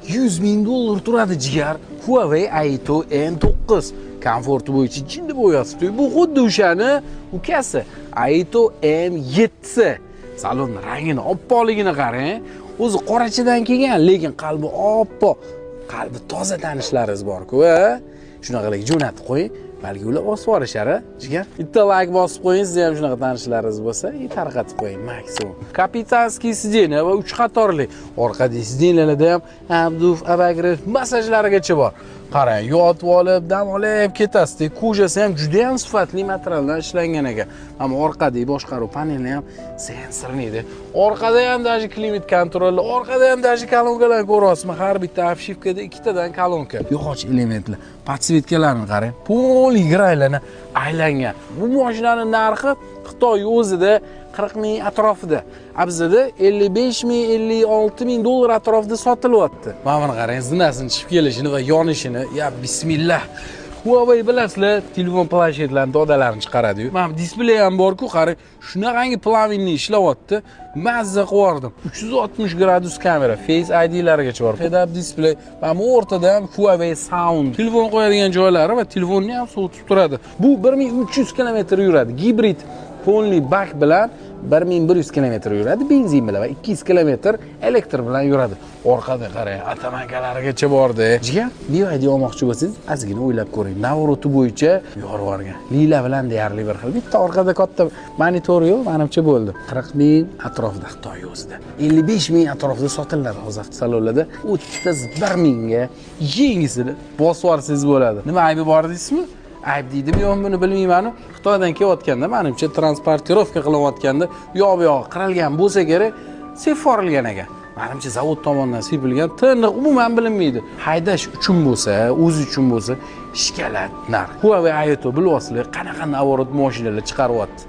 100 ming dollar turadi jigar. Huawei Aito N9 komforti bo'yicha jinni bo'yasi. Bu xuddi o'shani ukasi Aito M7. Salon rangini, oppoqligini qarang. O'zi qorachidan kelgan, lekin qalbi oppoq. Qalbi toza tanishlaringiz bor-ku, shunaqalarga jo'natib qo'ying. Balki ular bosib yuborishar, jigar. Bitta like bosib qo'ying, sizga ham shunaqa tanishlaringiz bo'lsa, tarqatib qo'ying maksimum. Kapitanskiy sideniya va 3 qatorli. Orqadagi sideniyalarda ham Abduf, Abagir masajlarigacha bor. Qarang, yotib olib, dam olib ketasiz. Kojasi ham juda ham sifatli materialdan ishlangan ekan. Ammo orqadagi boshqaruv paneli ham sensorli. Orqada ham даже klimat kontrolli, orqada ham даже kolonkalar ko'ryapsizmi? Har bitta obshivkada ikkitadan kolonka. Yog'och elementlar, podsvetkalarni qarang. Graylarni aylangan. Bu mashinaning narxi Xitoy o'zida 40 ming atrofida. Bizda 55 ming, 56 ming dollar atrofida sotilyapti. Mana buni qarang, zinasini chiqib kelishini va yonishini. Ya bismillah. Huawei bilasizlar, telefon planshetlarni todalarini chiqaradi-yu. Mana displey ham bor-ku, qarang, shunaqangi plavinli ishlayapti. Mazza qildim. 360 gradus kamera, Face ID'largacha bor. Head-up display, mana o'rtada ham Huawei Sound. Telefon qo'yadigan joylari va telefonni ham sovutib turadi. Bu 1300 km yuradi. Gibrid polni bak bilan 1100 km yuradi, benzin bilan va 200 km elektr bilan yuradi. Orqada qarang, atamankalarigacha bordi. Jigar, video olmoqchi bo'lsangiz, ozgina o'ylab ko'ring. Navroti bo'yicha yorvorgan. Lila bilan deyarli bir xil. Bitta orqada katta monitor yo'q, menimcha bo'ldi. 40 ming atrofida Xitoy o'zida. 55 ming atrofida sotiladi hozir salonlarda. 31 mingga yengisini bosib yuborsangiz bo'ladi. Nima aybi bor deysizmi? Ayb deydimi, yo'q buni bilmayman. Xitoydan kelayotganda, menimcha transportirovka qilayotganda, yoq-yoq qirilgan bo'lsa kerak, seforilgan ekan. Menimcha zavod tomonidan sepilgan, tiniq umuman bilinmaydi. Haydash uchun bo'lsa, o'zi uchun bo'lsa, shikalat narx. Huawei Aito bilyapsizlar, qanaqa navorot mashinalar chiqaryapti.